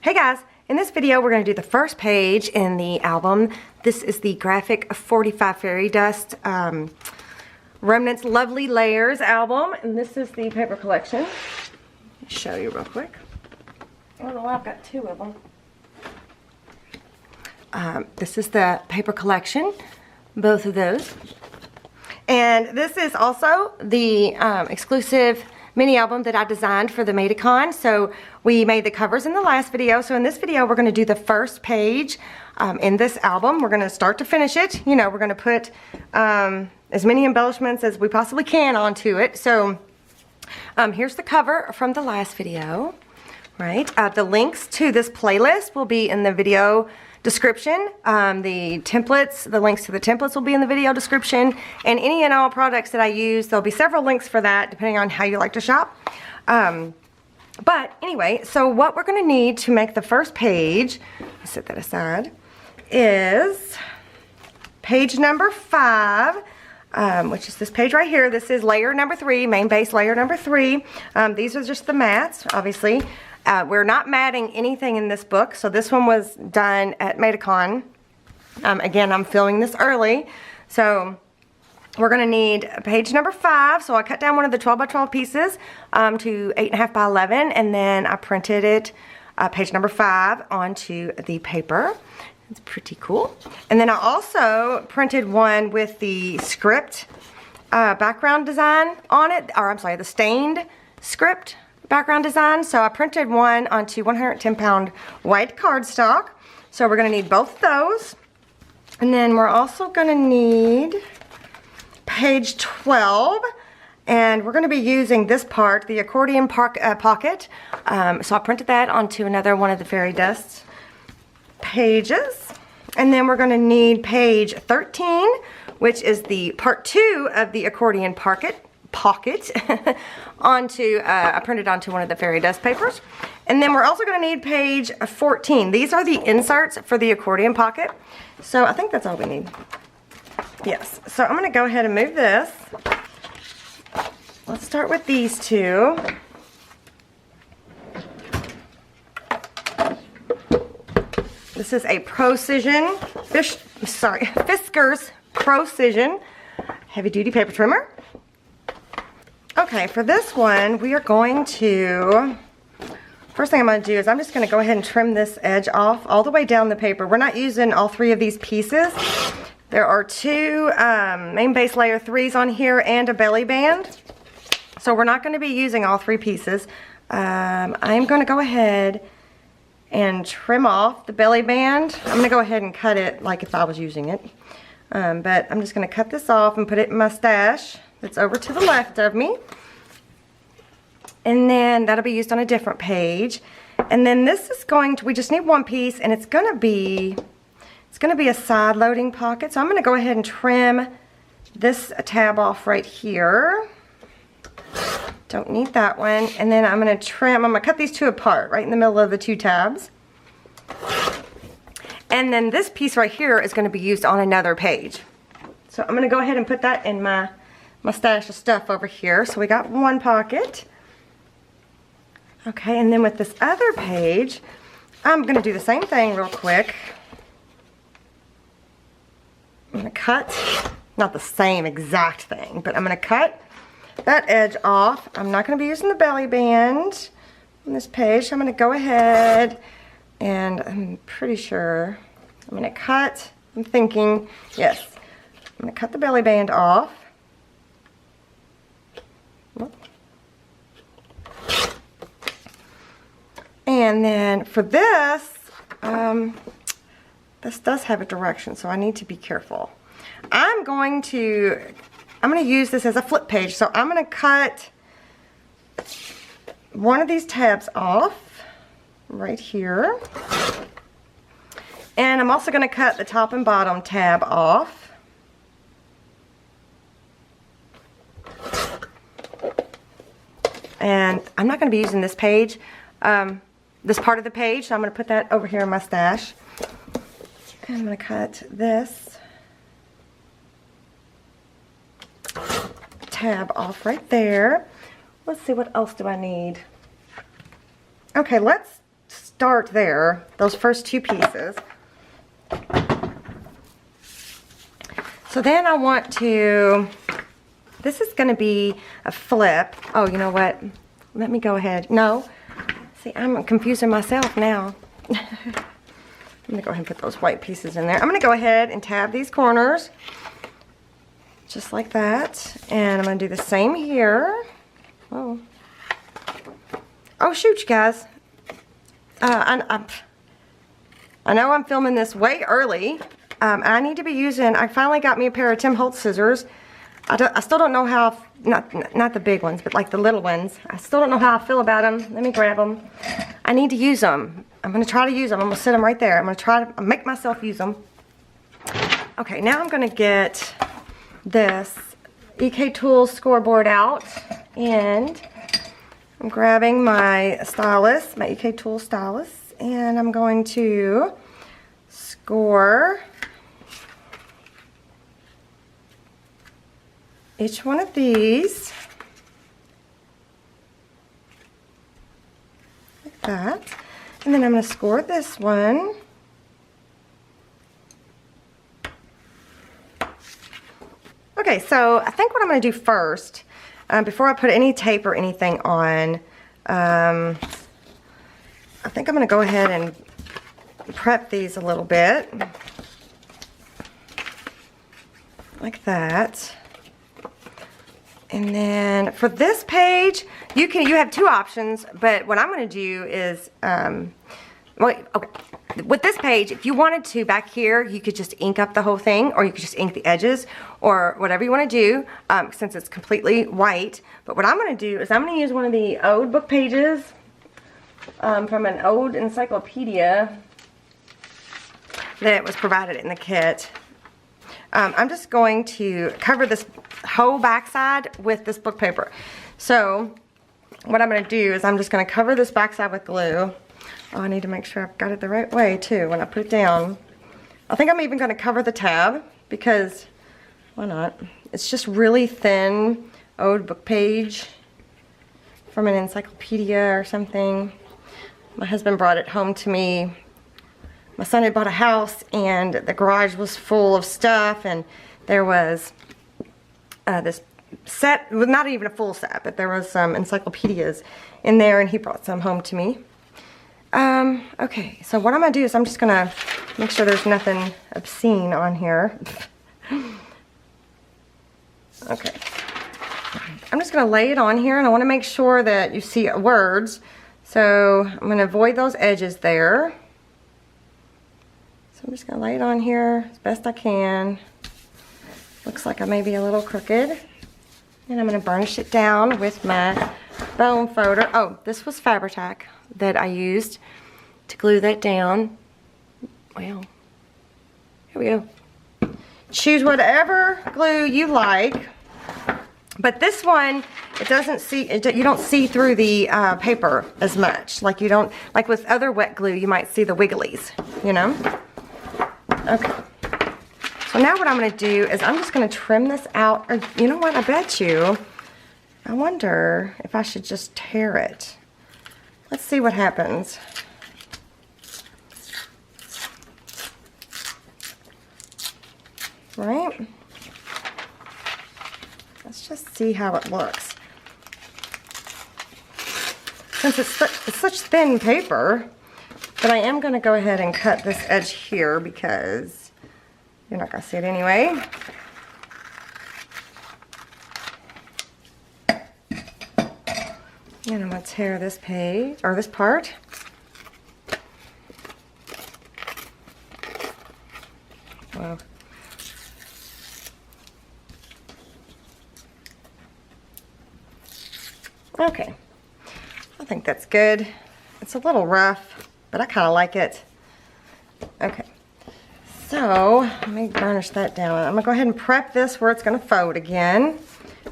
Hey guys, in this video we're going to do the first page in the album. This is the graphic 45 Fairie Dust Remnants Lovely Layers album, and this is the paper collection. Let me show you real quick. I don't know why I've got two of them. This is the paper collection, both of those. And this is also the exclusive mini album that I designed for the MadeItCon. So we made the covers in the last video. So in this video, we're going to do the first page in this album. We're going to start to finish it. You know, we're going to put as many embellishments as we possibly can onto it. So here's the cover from the last video, right? The links to this playlist will be in the video description. The templates, the links to the templates will be in the video description, and any and all products that I use, there'll be several links for that depending on how you like to shop. But anyway, so what we're going to need to make the first page, I'll set that aside, is page number 5, which is this page right here. This is layer number 3, main base layer number 3. These are just the mats, obviously. We're not matting anything in this book, so this one was done at MadeItCon. Again, I'm filming this early, so we're going to need page number 5. So I cut down one of the 12 by 12 pieces to 8.5 by 11, and then I printed it, page number 5, onto the paper. It's pretty cool. And then I also printed one with the script background design on it, or I'm sorry, the stained script background design. So I printed one onto 110-pound white cardstock. So we're going to need both of those. And then we're also going to need page 12. And we're going to be using this part, the accordion pocket. So I printed that onto another one of the Fairie Dust pages. And then we're going to need page 13, which is the part 2 of the accordion pocket onto I printed onto one of the Fairie Dust papers. And then we're also going to need page 14. These are the inserts for the accordion pocket. So I think that's all we need. Yes. So I'm going to go ahead and move this. Let's start with these two. This is a Procision Fiskars Procision heavy duty paper trimmer. Okay, for this one, we are going to, first thing I'm going to do is I'm just going to go ahead and trim this edge off all the way down the paper. We're not using all 3 of these pieces. There are 2 main base layer 3s on here and a belly band. So we're not going to be using all 3 pieces. I'm going to go ahead and trim off the belly band. I'm going to go ahead and cut it like if I was using it. But I'm just going to cut this off and put it in my stash that's over to the left of me. And then that'll be used on a different page. And then this is going to, we just need one piece, and it's going to be a side loading pocket. So I'm going to go ahead and trim this tab off right here. Don't need that one. And then I'm going to cut these 2 apart right in the middle of the 2 tabs. And then this piece right here is going to be used on another page. So I'm going to go ahead and put that in my stash of stuff over here. So we got one pocket. Okay, and then with this other page, I'm going to do the same thing real quick. I'm going to cut, not the same exact thing, but I'm going to cut that edge off. I'm not going to be using the belly band on this page. So I'm going to go ahead, and I'm pretty sure I'm going to cut, I'm thinking, yes, I'm going to cut the belly band off. And then for this, this does have a direction, so I need to be careful. I'm going to use this as a flip page, so I'm going to cut one of these tabs off right here. And I'm also going to cut the top and bottom tab off. And I'm not going to be using this page, this part of the page, so I'm going to put that over here in my stash. And I'm going to cut this tab off right there. Let's see, what else do I need? Okay, let's start there, those first two pieces. So then I want to, this is going to be a flip. Oh, you know what? Let me go ahead. No. See, I'm confusing myself now. I'm going to go ahead and put those white pieces in there. I'm going to go ahead and tab these corners. Just like that. And I'm going to do the same here. Oh. Oh, shoot, you guys. I know I'm filming this way early. I need to be using, I finally got me a pair of Tim Holtz scissors. I still don't know how, not the big ones, but like the little ones. I still don't know how I feel about them. Let me grab them. I need to use them. I'm going to try to use them. I'm going to set them right there. I'm going to try to make myself use them. Okay, now I'm going to get this EK Tools scoreboard out. And I'm grabbing my stylus, my EK Tools stylus. And I'm going to score each one of these like that, and then I'm going to score this one. Okay, so I think what I'm going to do first, before I put any tape or anything on, I think I'm going to go ahead and prep these a little bit like that. And then for this page, you have two options, but what I'm going to do is, with this page, if you wanted to back here, you could just ink up the whole thing, or you could just ink the edges, or whatever you want to do, since it's completely white. But what I'm going to do is I'm going to use one of the old book pages from an old encyclopedia that was provided in the kit. I'm just going to cover this whole backside with this book paper. So what I'm going to do is I'm just going to cover this backside with glue. Oh, I need to make sure I've got it the right way too when I put it down. I think I'm even going to cover the tab because why not? It's just really thin old book page from an encyclopedia or something. My husband brought it home to me. My son had bought a house and the garage was full of stuff, and there was this set, well, not even a full set, but there was some encyclopedias in there, and he brought some home to me. Okay, so what I'm going to do is I'm just going to make sure there's nothing obscene on here. Okay. I'm just going to lay it on here, and I want to make sure that you see words. So I'm going to avoid those edges there. So I'm just going to lay it on here as best I can. Looks like I may be a little crooked. And I'm going to burnish it down with my bone folder. Oh, this was Fabri-Tac that I used to glue that down. Well, here we go. Choose whatever glue you like. But this one, it doesn't see, you don't see through the paper as much. Like you don't, like with other wet glue, you might see the wigglies, you know? Okay. So now what I'm going to do is I'm just going to trim this out. Or you know what? I bet you. I wonder if I should just tear it. Let's see what happens. Right? Let's just see how it looks. Since it's such thin paper, but I am going to go ahead and cut this edge here because you're not going to see it anyway. And I'm going to tear this page, or this part. Wow. Okay. I think that's good. It's a little rough, but I kind of like it. Okay. So, let me burnish that down. I'm going to go ahead and prep this where it's going to fold again.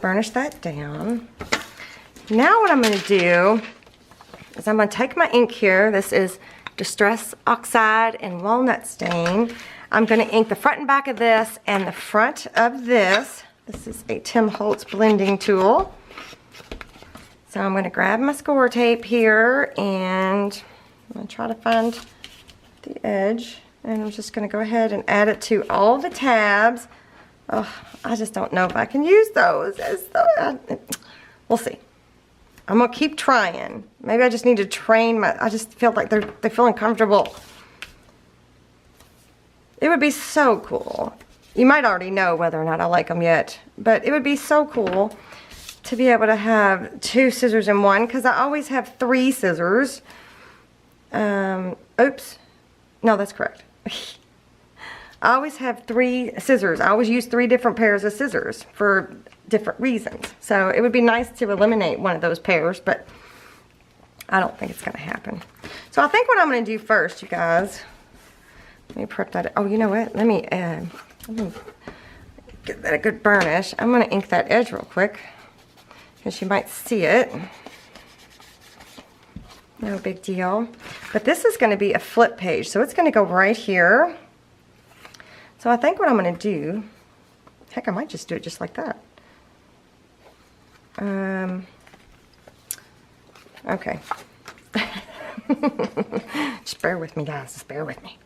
Burnish that down. Now what I'm going to do is I'm going to take my ink here. This is Distress Oxide and Walnut Stain. I'm going to ink the front and back of this and the front of this. This is a Tim Holtz blending tool. So I'm going to grab my score tape here and going to try to find the edge, and I'm just going to go ahead and add it to all the tabs. Oh, I just don't know if I can use those. We'll see. I'm going to keep trying. Maybe I just need to train I just feel like they feel uncomfortable. It would be so cool. You might already know whether or not I like them yet, but it would be so cool to be able to have 2 scissors in one, because I always have 3 scissors. Oops. No, that's correct. I always have 3 scissors. I always use 3 different pairs of scissors for different reasons. So it would be nice to eliminate one of those pairs, but I don't think it's going to happen. So I think what I'm going to do first, you guys, let me prep that. Oh, you know what? Let me get that a good burnish. I'm going to ink that edge real quick, because you might see it. No big deal. But this is going to be a flip page, so it's going to go right here. So I think what I'm going to do, heck, I might just do it just like that. Okay. Just bear with me, guys. Just bear with me.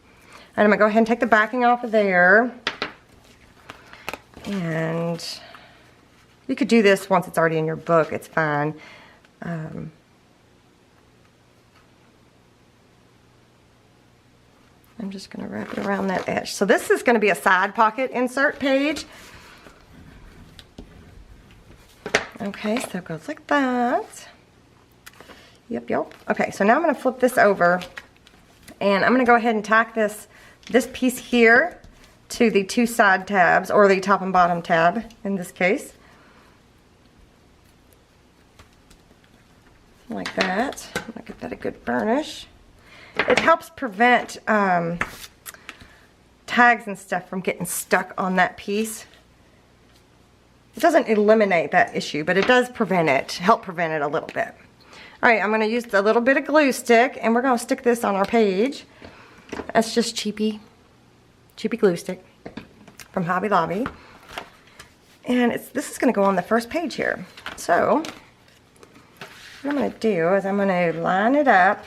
And I'm going to go ahead and take the backing off of there. And you could do this once it's already in your book. It's fine. I'm just going to wrap it around that edge. So this is going to be a side pocket insert page. Okay, so it goes like that. Yep. Okay, so now I'm going to flip this over, and I'm going to go ahead and tack this piece here to the 2 side tabs, or the top and bottom tab in this case. Like that. I'm going to give that a good burnish. It helps prevent tags and stuff from getting stuck on that piece. It doesn't eliminate that issue, but it does help prevent it a little bit. Alright, I'm going to use a little bit of glue stick, and we're going to stick this on our page. That's just cheapy glue stick from Hobby Lobby. And this is going to go on the first page here. So, what I'm going to do is I'm going to line it up.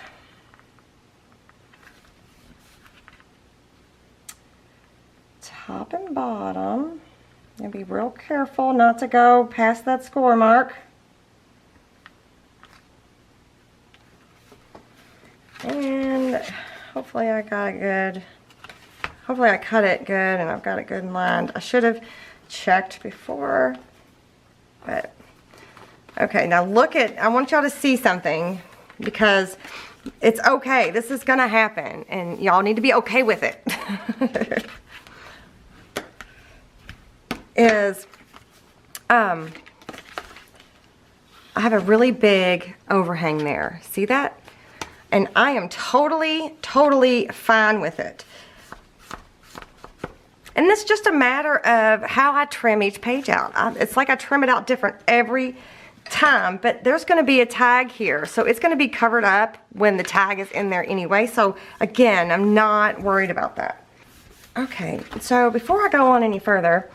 Top and bottom. And be real careful not to go past that score mark. And hopefully I got it good. Hopefully I cut it good and I've got it good and lined. I should have checked before, but okay. Now I want y'all to see something, because it's okay. This is gonna happen, and y'all need to be okay with it. I have a really big overhang there. See that? And I am totally fine with it. And it's just a matter of how I trim each page out. It's like I trim it out different every time, but there's going to be a tag here, so it's going to be covered up when the tag is in there anyway. So again, I'm not worried about that. Okay, so before I go on any further,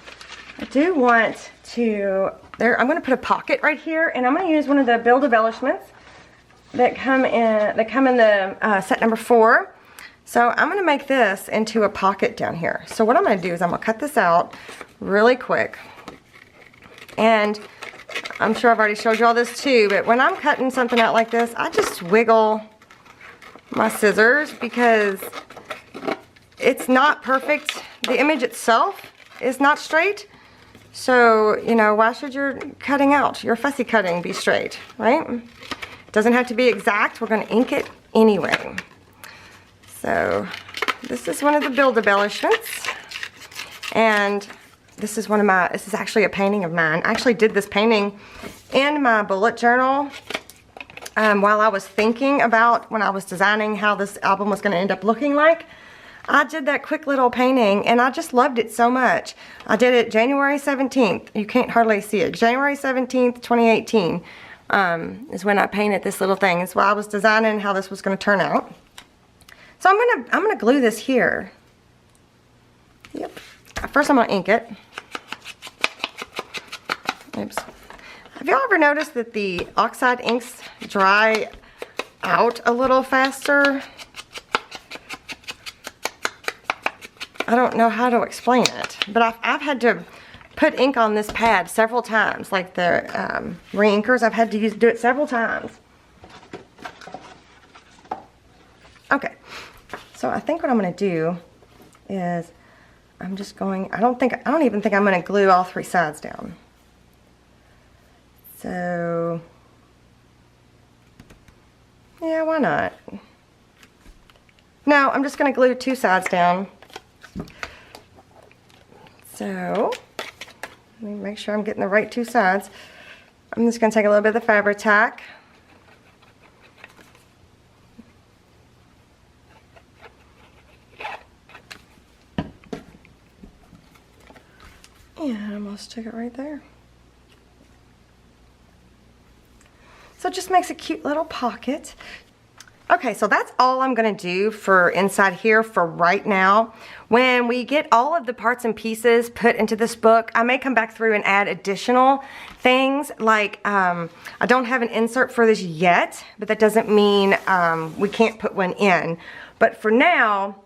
I do want to, I'm going to put a pocket right here, and I'm going to use one of the Build Embellishments that come in the set number 4. So I'm going to make this into a pocket down here. So what I'm going to do is I'm going to cut this out really quick. And I'm sure I've already showed you all this too, but when I'm cutting something out like this, I just wiggle my scissors, because it's not perfect. The image itself is not straight. So, you know, why should your cutting out, your fussy cutting, be straight, right? It doesn't have to be exact. We're going to ink it anyway. So this is one of the Build Embellishments, and this is this is actually a painting of mine. I actually did this painting in my bullet journal while I was thinking about, when I was designing how this album was going to end up looking like. I did that quick little painting, and I just loved it so much. I did it January 17th. You can't hardly see it. January 17th, 2018 is when I painted this little thing. It's while I was designing how this was going to turn out. So I'm gonna glue this here. Yep. First I'm gonna ink it. Oops. Have y'all ever noticed that the oxide inks dry out a little faster I don't know how to explain it, but I've had to put ink on this pad several times, like the re-inkers. I've had to do it several times. Okay, so I think what I'm going to do is I'm just going, I don't even think I'm going to glue all 3 sides down. So, yeah, why not? No, I'm just going to glue 2 sides down. So, let me make sure I'm getting the right 2 sides. I'm just going to take a little bit of the fabric tack. And I'm going to stick it right there. So it just makes a cute little pocket. Okay, so that's all I'm going to do for inside here for right now. When we get all of the parts and pieces put into this book, I may come back through and add additional things. Like, I don't have an insert for this yet, but that doesn't mean we can't put one in. But for now,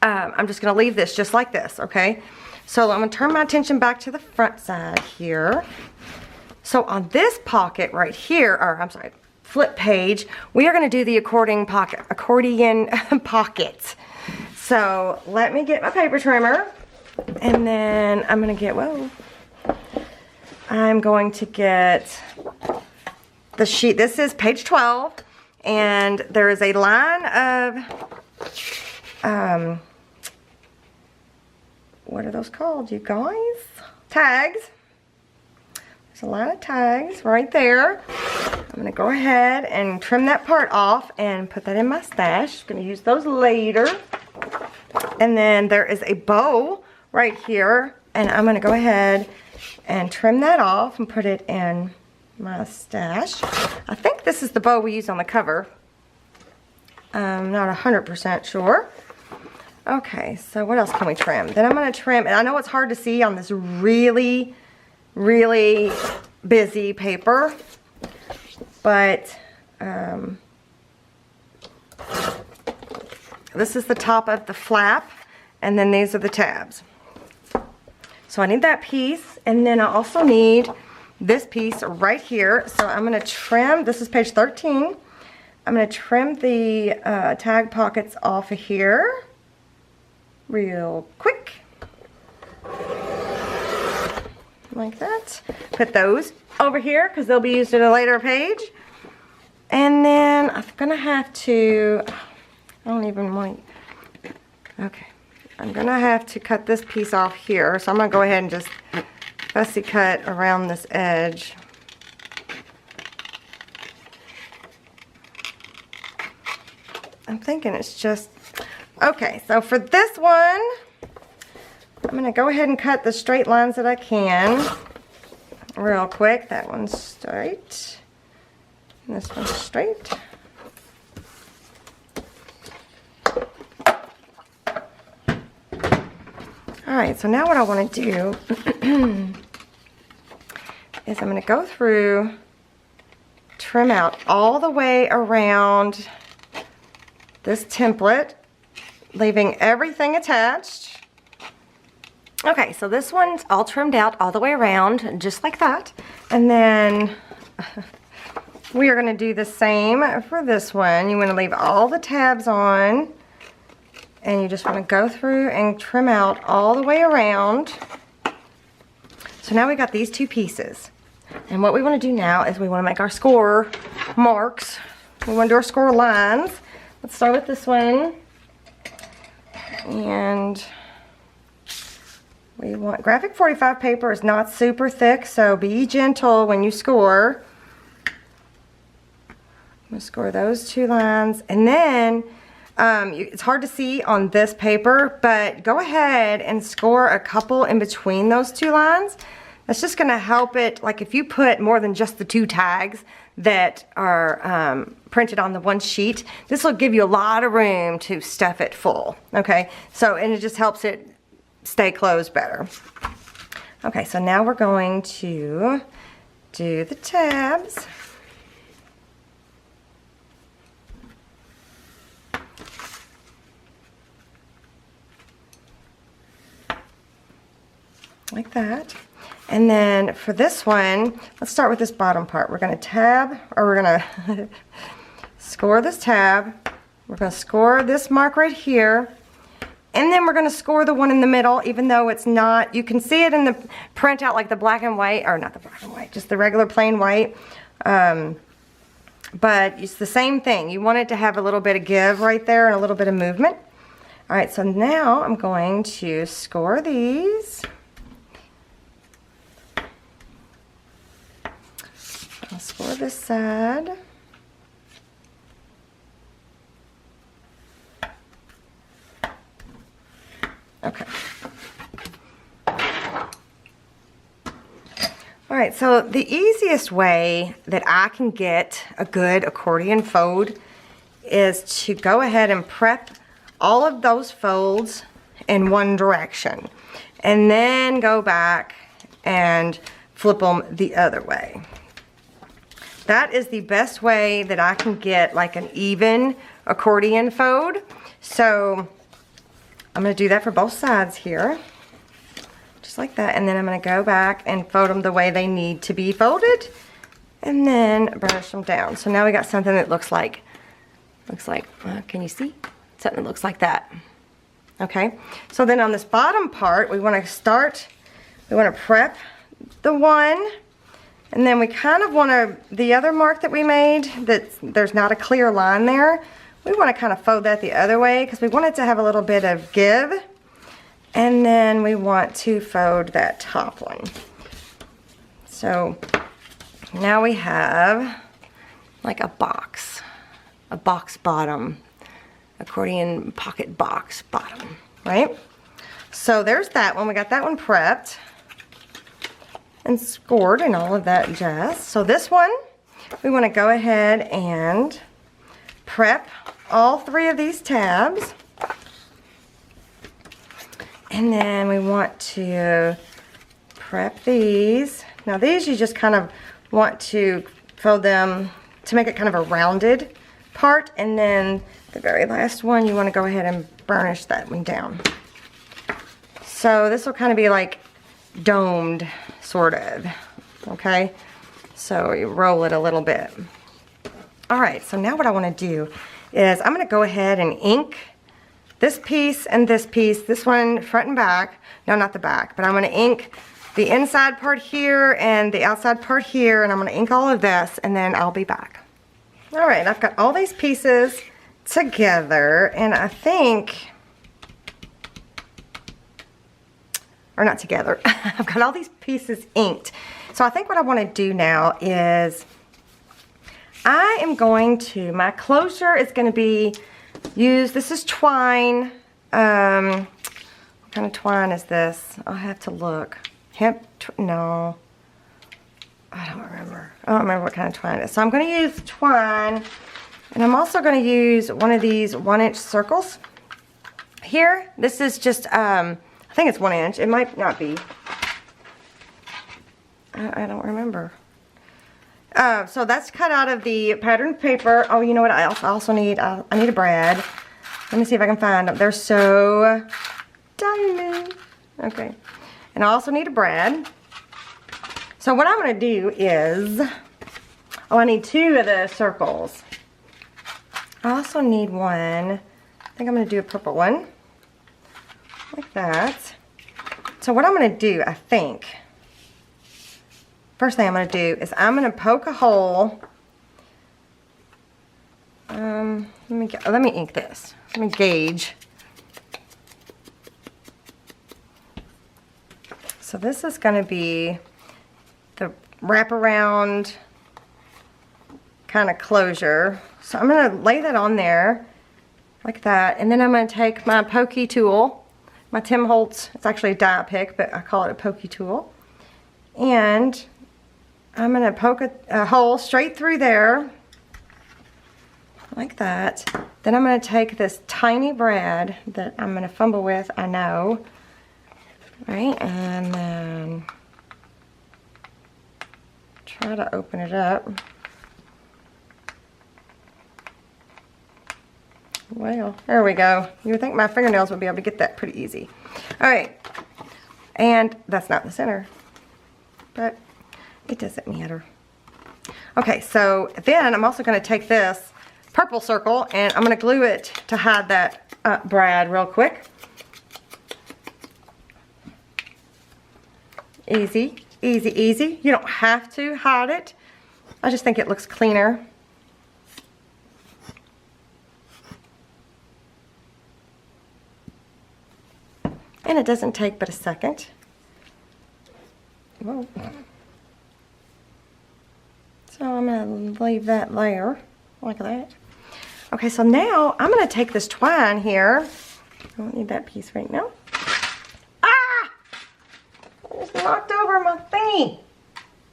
I'm just going to leave this just like this, okay? So I'm going to turn my attention back to the front side here. So on this pocket right here, or I'm sorry, flip page, we are going to do the accordion pocket. So let me get my paper trimmer, and then I'm going to get, I'm going to get the sheet. This is page 12, and there is a line of, what are those called, you guys? Tags. There's a line of tags right there. I'm going to go ahead and trim that part off and put that in my stash. I'm going to use those later. And then there is a bow right here, and I'm going to go ahead and trim that off and put it in my stash. I think this is the bow we use on the cover. I'm not 100% sure. Okay, so what else can we trim? Then I'm going to trim, and I know it's hard to see on this really busy paper, but this is the top of the flap, and then these are the tabs. So I need that piece, and then I also need this piece right here. So I'm going to trim, this is page 13, I'm going to trim the tag pockets off of here real quick. Like that. Put those over here because they'll be used at a later page. And then I'm gonna have to, I don't even want, okay, I'm gonna have to cut this piece off here. So I'm gonna go ahead and just fussy cut around this edge. I'm thinking it's just, okay, so for this one, I'm going to go ahead and cut the straight lines that I can real quick. That one's straight. And this one's straight. Alright, so now what I want to do is I'm going to go through, trim out all the way around this template, leaving everything attached. Okay, so this one's all trimmed out all the way around, just like that. And then we are going to do the same for this one. You want to leave all the tabs on, and you just want to go through and trim out all the way around. So now we got these 2 pieces. And what we want to do now is we want to make our score marks. We want to do our score lines. Let's start with this one. And we want, graphic 45 paper is not super thick, so be gentle when you score. I'm going to score those 2 lines, and then it's hard to see on this paper, but go ahead and score a couple in between those 2 lines. That's just going to help it, like if you put more than just the 2 tags that are printed on the one sheet, this will give you a lot of room to stuff it full, okay? So, and it just helps it stay closed better. Okay, so now we're going to do the tabs. like that. And then for this one, let's start with this bottom part. We're going to tab, or we're going to score this tab. We're going to score this mark right here. And then we're going to score the one in the middle, even though it's not, you can see it in the printout like the black and white, or not the black and white, just the regular plain white. But it's the same thing. You want it to have a little bit of give right there and a little bit of movement. All right, so now I'm going to score these. I'll score this side. Okay. All right, so the easiest way that I can get a good accordion fold is to go ahead and prep all of those folds in one direction and then go back and flip them the other way. That is the best way that I can get like an even accordion fold. So I'm going to do that for both sides here. Just like that. And then I'm going to go back and fold them the way they need to be folded. And then burnish them down. So now we got something that looks like, can you see? Something that looks like that. Okay. So then on this bottom part, we want to prep the one. And then we kind of want to, the other mark that we made, that there's not a clear line there, we want to kind of fold that the other way because we want it to have a little bit of give. And then we want to fold that top one. So now we have like a box bottom, accordion pocket box bottom, right? So there's that one. We got that one prepped and scored and all of that jazz. So this one, we want to go ahead and prep all three of these tabs. And then we want to prep these. Now these you just kind of want to fold them to make it kind of a rounded part. And then the very last one, you want to go ahead and burnish that one down. So this will kind of be like domed, sort of, okay? So you roll it a little bit. All right, so now what I want to do is I'm going to go ahead and ink this piece and this piece, this one front and back. No, not the back, but I'm going to ink the inside part here and the outside part here, and I'm going to ink all of this, and then I'll be back. All right, I've got all these pieces together, and I think, or not together, I've got all these pieces inked. So I think what I want to do now is I am going to, my closure is going to be this is twine. What kind of twine is this? I'll have to look. No. I don't remember. I don't remember what kind of twine it is. So I'm going to use twine, and I'm also going to use one of these 1-inch circles here. This is just, I think it's 1 inch. It might not be. I don't remember. So that's cut out of the patterned paper. Oh, you know what I also need? I need a brad. Let me see if I can find them. They're so tiny. Okay. And I also need a brad. So what I'm going to do is, I need 2 of the circles. I also need one. I think I'm going to do a purple one. Like that. So what I'm going to do, I think, first thing I'm going to do is I'm going to poke a hole. Let me ink this. Let me gauge. So this is going to be the wraparound kind of closure. So I'm going to lay that on there like that, and then I'm going to take my pokey tool, my Tim Holtz. It's actually a die pick, but I call it a pokey tool, and I'm going to poke a hole straight through there, like that. Then I'm going to take this tiny brad that I'm going to fumble with, I know, right, and then try to open it up. Well, there we go. You would think my fingernails would be able to get that pretty easy. All right, And that's not in the center, but it doesn't matter. Okay, so then I'm also going to take this purple circle and I'm going to glue it to hide that brad real quick. Easy, easy, easy. You don't have to hide it. I just think it looks cleaner. And it doesn't take but a second. Whoa. So I'm going to leave that layer like that. Okay, so now I'm going to take this twine here. I don't need that piece right now. Ah! I just knocked over my thingy.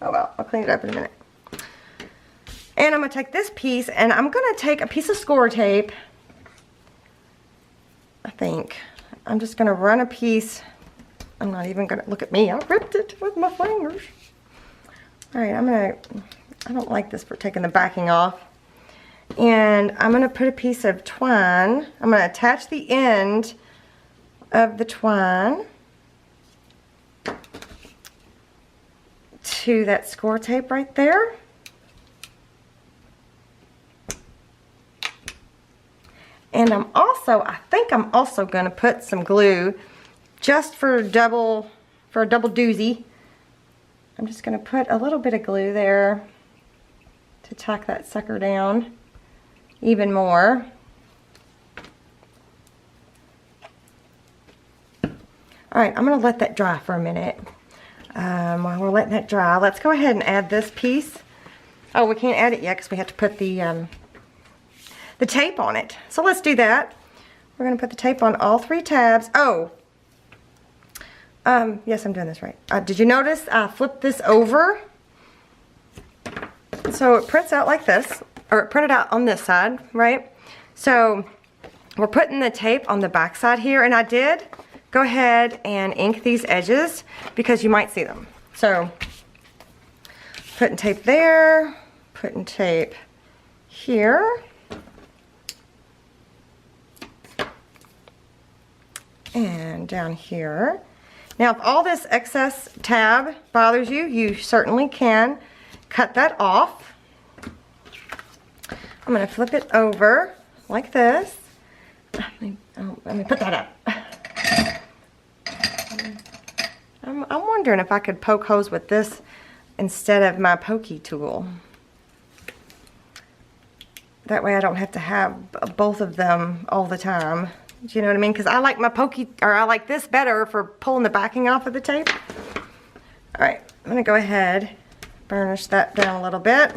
Oh well, I'll clean it up in a minute. And I'm going to take this piece and I'm going to take a piece of score tape. I think. I'm just going to run a piece. I'm not even going to, look at me, I ripped it with my fingers. Alright, I don't like this for taking the backing off. And I'm going to put a piece of twine. I'm going to attach the end of the twine to that score tape right there. And I think I'm also going to put some glue just for a double doozy. I'm just going to put a little bit of glue there to tack that sucker down even more. Alright, I'm going to let that dry for a minute. While we're letting that dry, let's go ahead and add this piece. Oh, we can't add it yet because we have to put the tape on it. So let's do that. We're going to put the tape on all 3 tabs. Oh, yes, I'm doing this right. Did you notice I flipped this over? So it prints out like this, or it printed out on this side, right? So we're putting the tape on the back side here, and I did go ahead and ink these edges because you might see them. So putting tape there, putting tape here. And down here. Now, if all this excess tab bothers you, you certainly can cut that off. I'm going to flip it over like this. Let me put that up. I'm wondering if I could poke holes with this instead of my pokey tool. That way I don't have to have both of them all the time. Do you know what I mean? Because I like my I like this better for pulling the backing off of the tape. Alright, I'm going to go ahead, burnish that down a little bit.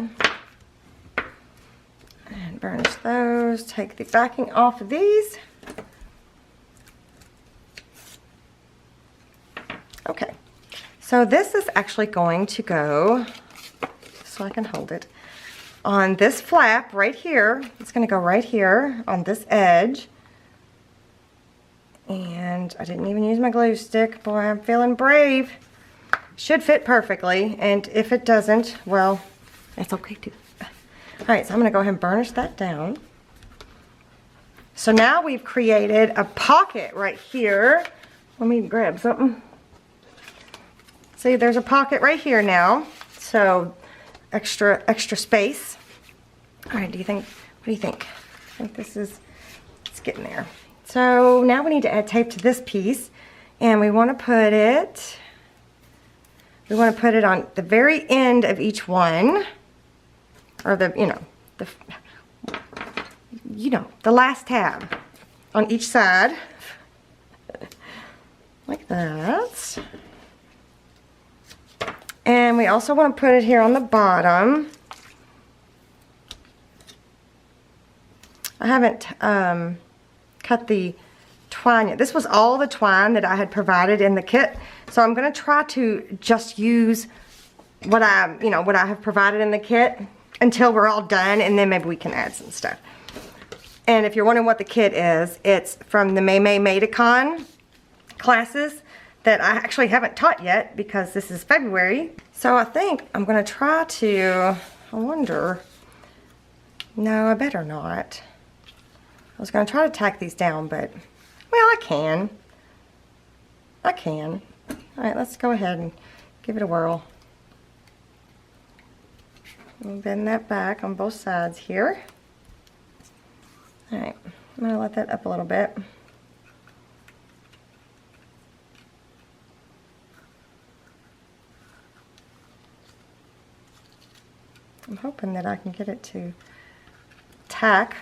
And burnish those, take the backing off of these. Okay, so this is actually going to go, so I can hold it, on this flap right here. It's going to go right here on this edge. And I didn't even use my glue stick. Boy, I'm feeling brave. Should fit perfectly, and if it doesn't, well, that's okay too. Alright, so I'm going to go ahead and burnish that down. So now we've created a pocket right here. Let me grab something. See, there's a pocket right here now. So, extra space. Alright, what do you think? I think this is, it's getting there. So now we need to add tape to this piece, and we want to put it on the very end of each one, or the last tab on each side, like that. And we also want to put it here on the bottom. I haven't cut the twine yet. This was all the twine that I had provided in the kit, so I'm going to try to just use what I have provided in the kit until we're all done, and then maybe we can add some stuff. And if you're wondering what the kit is, it's from the MadeItCon classes that I actually haven't taught yet because this is February. So I think I'm going to try to, no, I better not. I was going to try to tack these down, but, well, I can. All right, let's go ahead and give it a whirl. And bend that back on both sides here. All right, I'm gonna let that up a little bit. I'm hoping that I can get it to tack.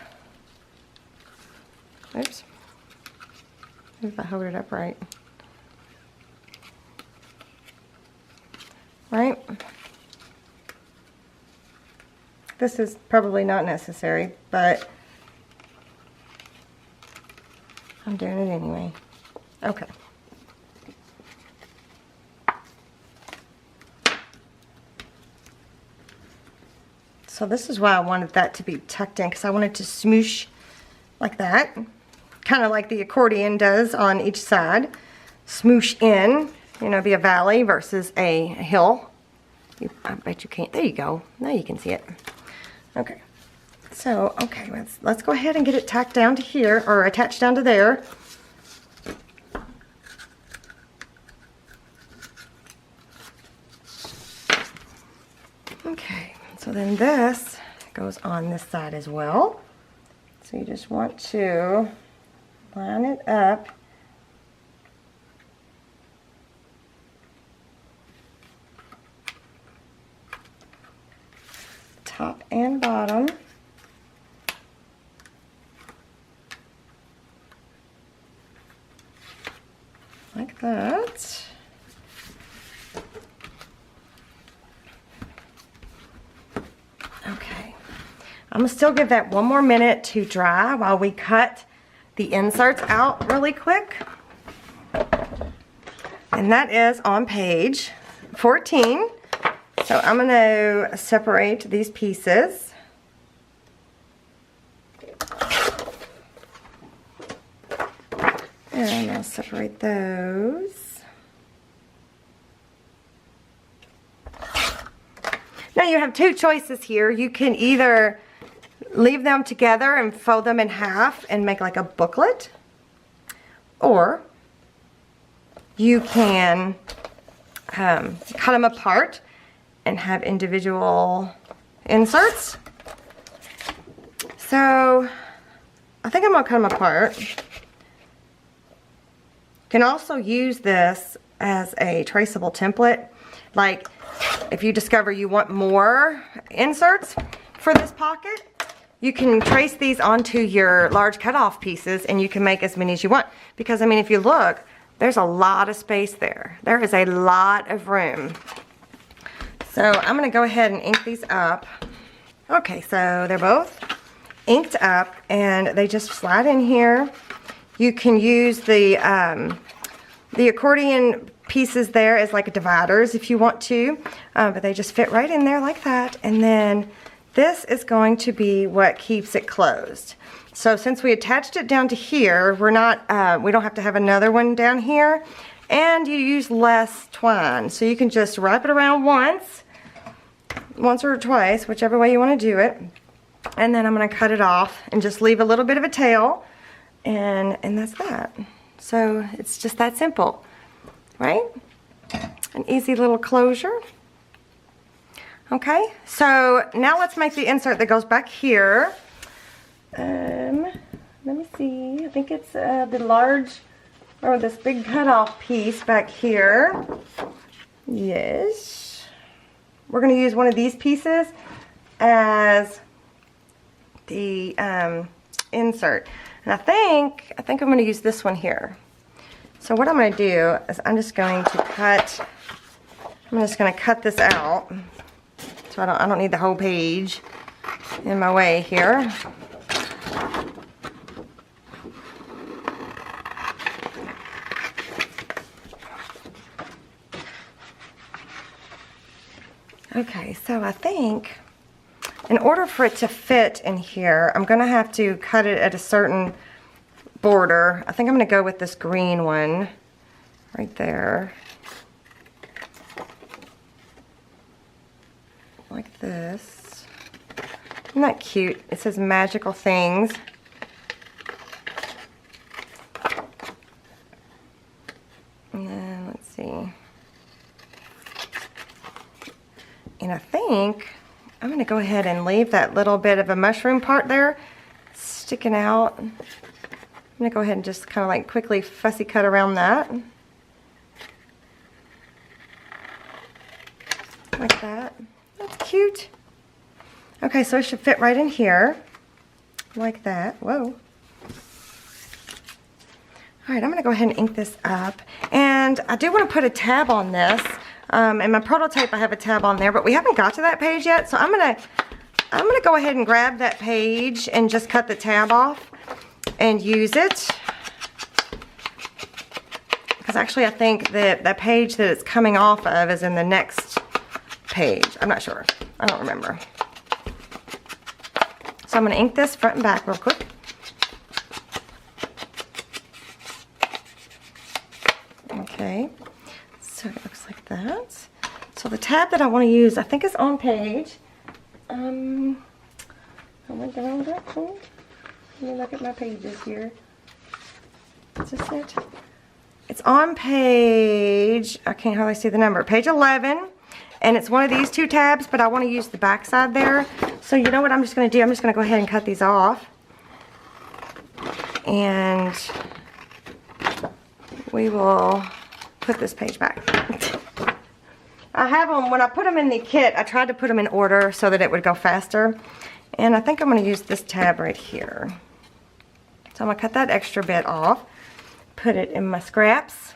Oops. Maybe if I hold it up right. Right? This is probably not necessary, but I'm doing it anyway. Okay. So this is why I wanted that to be tucked in, because I wanted to smoosh like that, kind of like the accordion does on each side. Smoosh in, you know, be a valley versus a hill. I bet you can't. There you go. Now you can see it. Okay. So, okay, let's go ahead and get it tacked down to here, or attached down to there. Okay, so then this goes on this side as well. So you just want to line it up. Top and bottom. Like that. Okay. I'm going to still give that one more minute to dry while we cut the inserts out really quick. And that is on page 14. So I'm going to separate these pieces. And I'll separate those. Now you have two choices here. You can either leave them together and fold them in half and make like a booklet, or you can cut them apart and have individual inserts. So I think I'm gonna cut them apart. You can also use this as a traceable template. Like if you discover you want more inserts for this pocket, you can trace these onto your large cutoff pieces and you can make as many as you want. Because I mean, if you look, there's a lot of space there. There is a lot of room. So I'm gonna go ahead and ink these up. Okay, so they're both inked up and they just slide in here. You can use the accordion pieces there as like dividers if you want to, but they just fit right in there like that. And then this is going to be what keeps it closed. So since we attached it down to here, we don't have to have another one down here, and you use less twine. So you can just wrap it around once or twice, whichever way you want to do it. And then I'm going to cut it off and just leave a little bit of a tail, and that's that. So it's just that simple, right? An easy little closure. Okay, so now let's make the insert that goes back here. Let me see, I think it's the large, or this big cutoff piece back here. Yes. We're going to use one of these pieces as the insert. And I think I'm going to use this one here. So what I'm going to do is I'm just going to cut this out. So I don't need the whole page in my way here. Okay, so I think in order for it to fit in here, I'm going to have to cut it at a certain border. I think I'm going to go with this green one right there. Like this. Isn't that cute? It says magical things. And then let's see. And I think I'm going to go ahead and leave that little bit of a mushroom part there sticking out. I'm going to go ahead and just kind of like quickly fussy cut around that. Like that. That's cute. Okay, so it should fit right in here. Like that. Whoa. Alright, I'm going to go ahead and ink this up. And I do want to put a tab on this. In my prototype I have a tab on there, but we haven't got to that page yet. So I'm gonna go ahead and grab that page and just cut the tab off and use it. Because actually I think that the page that it's coming off of is in the next page. I'm not sure. I don't remember. So I'm going to ink this front and back real quick. Okay, so it looks like that. So the tab that I want to use, I think is on page. I went the wrong direction. Let me look at my pages here. Is this it? It's on page, I can't hardly see the number, page 11. And it's one of these two tabs, but I want to use the back side there. So you know what I'm just going to do? I'm just going to go ahead and cut these off. And we will put this page back. I have them, when I put them in the kit, I tried to put them in order so that it would go faster. And I think I'm going to use this tab right here. So I'm going to cut that extra bit off, put it in my scraps.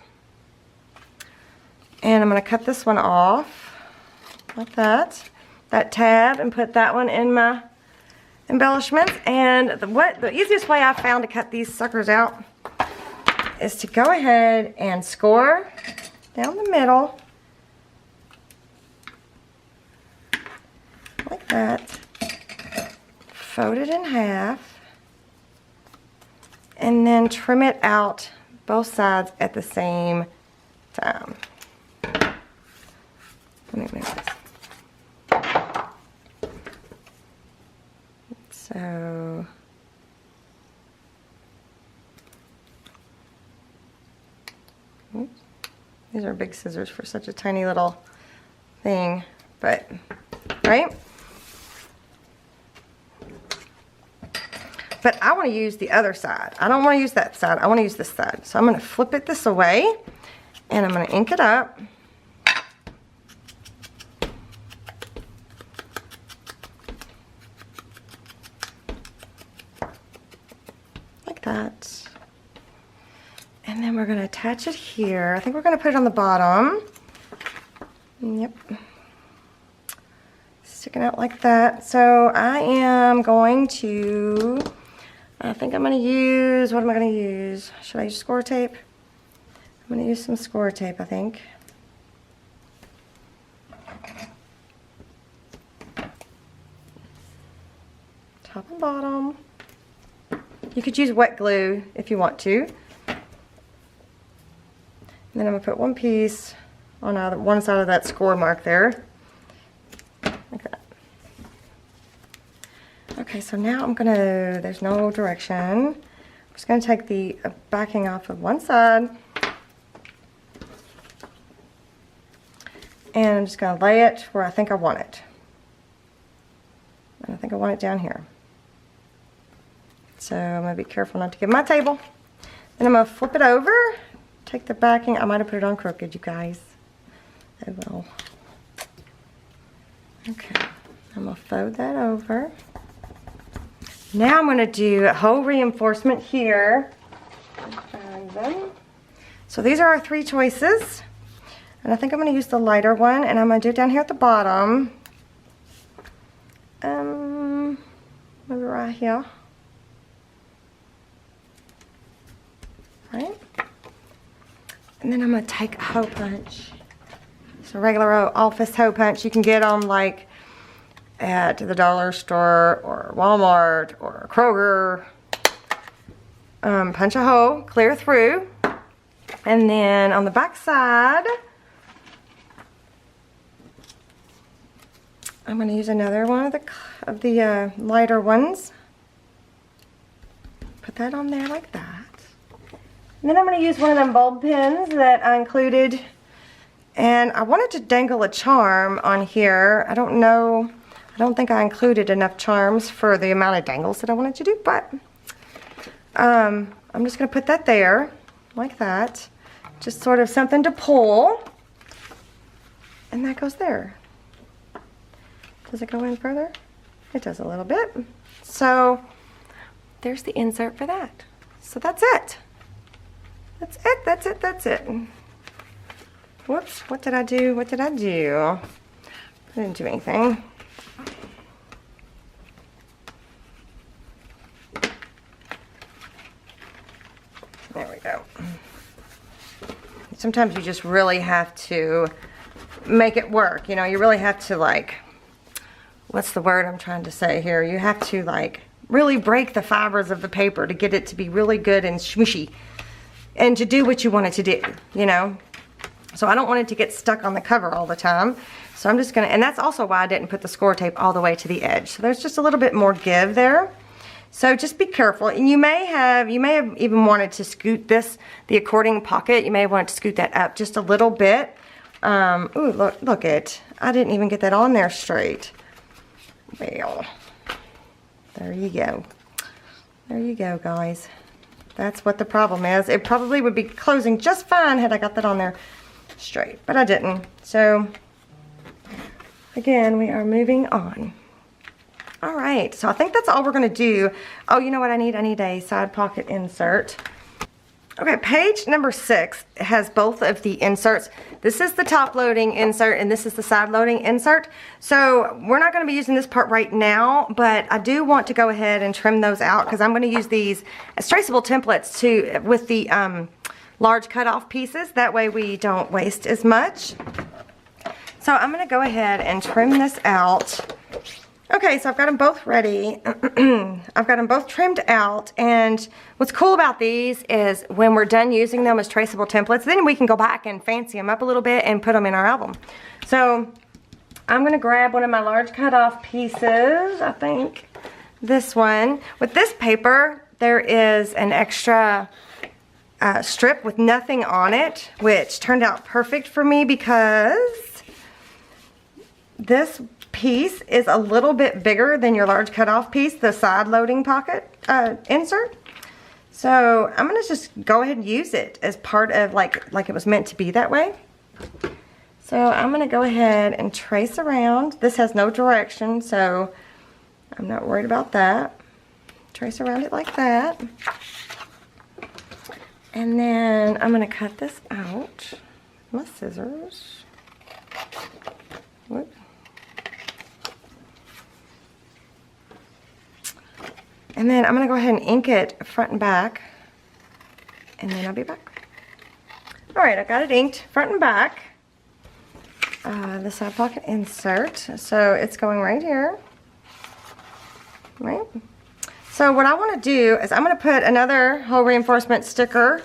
And I'm going to cut this one off. Like that tab, and put that one in my embellishments. And the easiest way I've found to cut these suckers out is to go ahead and score down the middle like that, fold it in half, and then trim it out both sides at the same time. Let me move this. So oops, these are big scissors for such a tiny little thing, but right? But I want to use the other side. I don't want to use that side. I want to use this side. So I'm going to flip it this away, and I'm going to ink it up. That. And then we're going to attach it here. I think we're going to put it on the bottom. Yep. Sticking out like that. So I am going to, I think I'm going to use, what am I going to use? Should I use score tape? I'm going to use some score tape, I think. Top and bottom. You could use wet glue if you want to. And then I'm going to put one piece on either one side of that score mark there. Like that. Okay, so now I'm going to, there's no direction. I'm just going to take the backing off of one side. And I'm just going to lay it where I think I want it. And I think I want it down here. So I'm going to be careful not to get my table. Then I'm going to flip it over, take the backing. I might have put it on crooked, you guys. Oh well. Okay, I'm going to fold that over. Now I'm going to do a whole reinforcement here. Find them. So these are our three choices. And I think I'm going to use the lighter one, and I'm going to do it down here at the bottom. Maybe right here. Right? And then I'm going to take a hole punch. It's a regular office hole punch. You can get them like at the dollar store or Walmart or Kroger. Punch a hole, clear through. And then on the back side, I'm going to use another one of the lighter ones. Put that on there like that. And then I'm going to use one of them bulb pins that I included And I wanted to dangle a charm on here. I don't know, I don't think I included enough charms for the amount of dangles that I wanted to do, but I'm just going to put that there, like that. Just sort of something to pull. And that goes there. Does it go in further? It does a little bit. So there's the insert for that. So that's it. That's it, that's it, that's it. Whoops, what did I do? What did I do? I didn't do anything. There we go. Sometimes you just really have to make it work. You know, you really have to, like, what's the word I'm trying to say here? You have to, like, really break the fibers of the paper to get it to be really good and smushy and to do what you want it to do, you know? So I don't want it to get stuck on the cover all the time. So I'm just gonna, and that's also why I didn't put the score tape all the way to the edge. So there's just a little bit more give there. So just be careful. And you may have even wanted to scoot this, the accordion pocket, you may have wanted to scoot that up just a little bit. Ooh, look it. I didn't even get that on there straight. Well, there you go. There you go, guys. That's what the problem is. It probably would be closing just fine had I got that on there straight, but I didn't. So, again, we are moving on. All right, so I think that's all we're gonna do. Oh, you know what I need? I need a side pocket insert. Okay, page number 6 has both of the inserts. This is the top loading insert and this is the side loading insert. So we're not going to be using this part right now, but I do want to go ahead and trim those out because I'm going to use these as traceable templates with the large cutoff pieces. That way we don't waste as much. So I'm going to go ahead and trim this out. Okay, so I've got them both ready. I've got them both trimmed out, and what's cool about these is when we're done using them as traceable templates, then we can go back and fancy them up a little bit and put them in our album. So I'm going to grab one of my large cutoff pieces, I think this one. With this paper, there is an extra strip with nothing on it, which turned out perfect for me because this piece is a little bit bigger than your large cutoff piece, the side loading pocket insert. So I'm gonna just go ahead and use it as part of like it was meant to be that way. So I'm gonna go ahead and trace around. This has no direction, so I'm not worried about that. Trace around it like that. And then I'm gonna cut this out with my scissors. Whoops. And then I'm going to go ahead and ink it front and back, and then I'll be back. Alright, I got it inked front and back. The side pocket insert, so it's going right here. Right? So what I want to do is I'm going to put another hole reinforcement sticker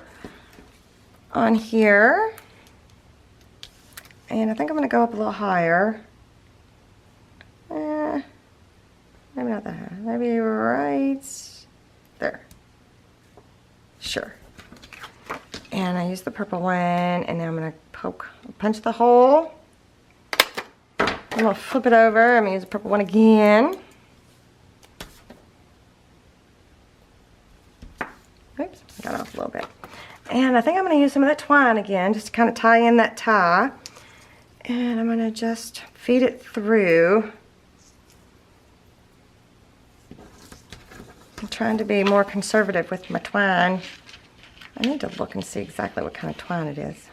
on here. And I think I'm going to go up a little higher. Maybe not that high. Maybe right there. Sure. And I use the purple one, and then I'm going to punch the hole. I'm going to flip it over. I'm going to use the purple one again. Oops, I got off a little bit. And I think I'm going to use some of that twine again, just to kind of tie in that tie. And I'm going to just feed it through. I'm trying to be more conservative with my twine. I need to look and see exactly what kind of twine it is.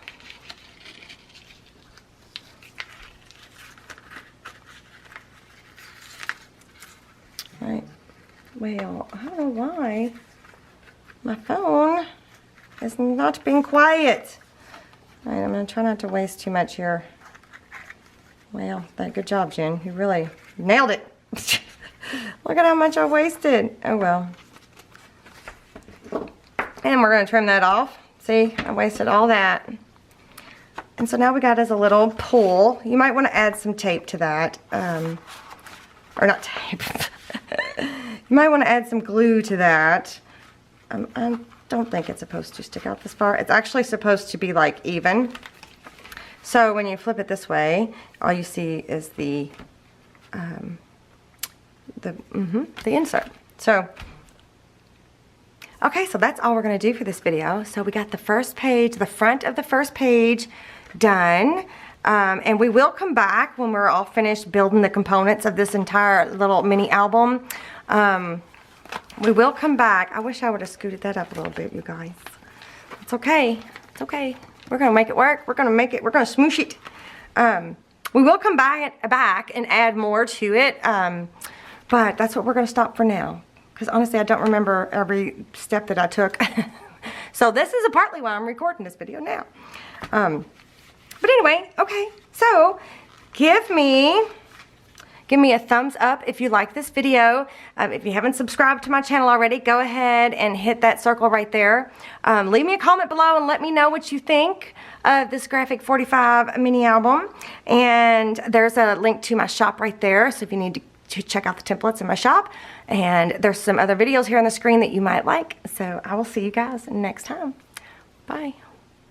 Right. Well, I don't know why my phone is not being quiet. All right, I'm going to try not to waste too much here. Well, good job, Jen. You really nailed it. Look at how much I wasted. Oh well. And we're going to trim that off. See, I wasted all that. And so now we got as a little pull. You might want to add some tape to that. Or not tape. You might want to add some glue to that. I don't think it's supposed to stick out this far. It's actually supposed to be like even. So when you flip it this way, all you see is the insert. So, okay, so that's all we're going to do for this video. So we got the first page, the front of the first page done. And we will come back when we're all finished building the components of this entire little mini album. We will come back. I wish I would have scooted that up a little bit, you guys. It's okay. It's okay. We're going to make it work. We're going to make it. We're going to smoosh it. We will come back and add more to it. But that's what we're going to stop for now. Because honestly, I don't remember every step that I took. So this is partly why I'm recording this video now. But anyway, okay. So give me a thumbs up if you like this video. If you haven't subscribed to my channel already, go ahead and hit that circle right there. Leave me a comment below and let me know what you think of this Graphic 45 mini album. And there's a link to my shop right there, so if you need to check out the templates in my shop. And there's some other videos here on the screen that you might like. So I will see you guys next time. Bye.